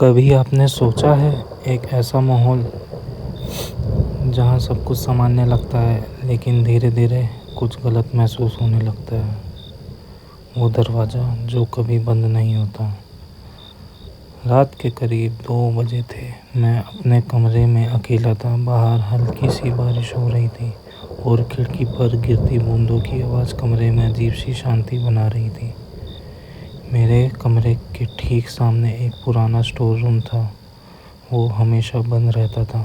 कभी आपने सोचा है एक ऐसा माहौल जहाँ सब कुछ सामान्य लगता है लेकिन धीरे धीरे कुछ गलत महसूस होने लगता है। वो दरवाज़ा जो कभी बंद नहीं होता। रात के करीब 2 बजे थे। मैं अपने कमरे में अकेला था। बाहर हल्की सी बारिश हो रही थी और खिड़की पर गिरती बूंदों की आवाज़ कमरे में अजीब सी शांति बना रही थी। मेरे कमरे के ठीक सामने एक पुराना स्टोर रूम था। वो हमेशा बंद रहता था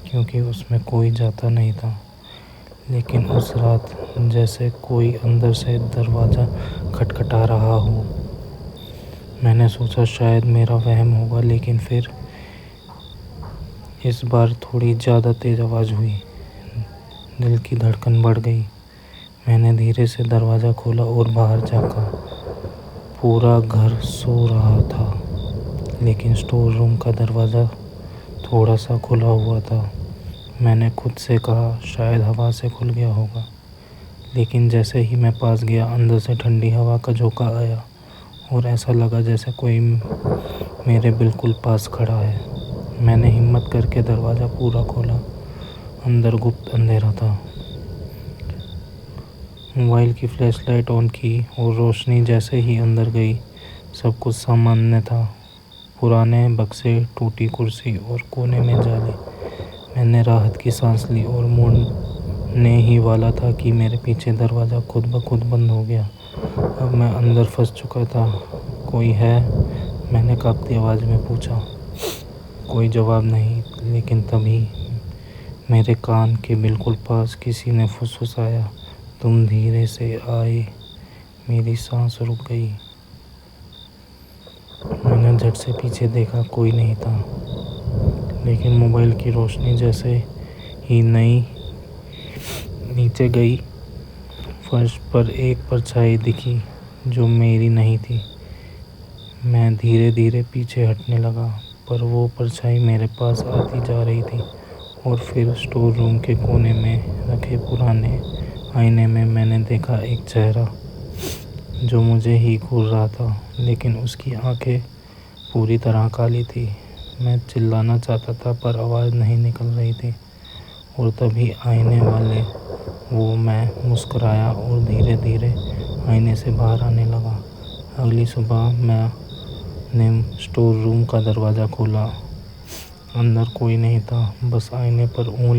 क्योंकि उसमें कोई जाता नहीं था। लेकिन उस रात जैसे कोई अंदर से दरवाज़ा खटखटा रहा हो। मैंने सोचा शायद मेरा वहम होगा, लेकिन फिर इस बार थोड़ी ज़्यादा तेज़ आवाज़ हुई। दिल की धड़कन बढ़ गई। मैंने धीरे से दरवाज़ा खोला और बाहर झाँका। पूरा घर सो रहा था, लेकिन स्टोर रूम का दरवाज़ा थोड़ा सा खुला हुआ था। मैंने खुद से कहा शायद हवा से खुल गया होगा। लेकिन जैसे ही मैं पास गया, अंदर से ठंडी हवा का झोंका आया और ऐसा लगा जैसे कोई मेरे बिल्कुल पास खड़ा है। मैंने हिम्मत करके दरवाज़ा पूरा खोला। अंदर गुप्त अंधेरा था। मोबाइल की फ्लैशलाइट ऑन की और रोशनी जैसे ही अंदर गई, सब कुछ सामान्य था। पुराने बक्से, टूटी कुर्सी और कोने में जाली। मैंने राहत की सांस ली और मुड़ने ही वाला था कि मेरे पीछे दरवाज़ा खुद ब खुद बंद हो गया। अब मैं अंदर फंस चुका था। कोई है? मैंने काँपती आवाज़ में पूछा। कोई जवाब नहीं, लेकिन तभी मेरे कान के बिल्कुल पास किसी ने फुसफुसाया, तुम धीरे से आए। मेरी सांस रुक गई। मैंने झट से पीछे देखा, कोई नहीं था। लेकिन मोबाइल की रोशनी जैसे ही नीचे गई, फर्श पर एक परछाई दिखी जो मेरी नहीं थी। मैं धीरे धीरे पीछे हटने लगा, पर वो परछाई मेरे पास आती जा रही थी। और फिर स्टोर रूम के कोने में रखे पुराने आईने में मैंने देखा एक चेहरा जो मुझे ही घूर रहा था, लेकिन उसकी आंखें पूरी तरह काली थी। मैं चिल्लाना चाहता था पर आवाज़ नहीं निकल रही थी। और तभी आईने वाले मैं मुस्कुराया और धीरे धीरे आईने से बाहर आने लगा। अगली सुबह मैंने स्टोर रूम का दरवाज़ा खोला। अंदर कोई नहीं था, बस आईने पर ऊँगली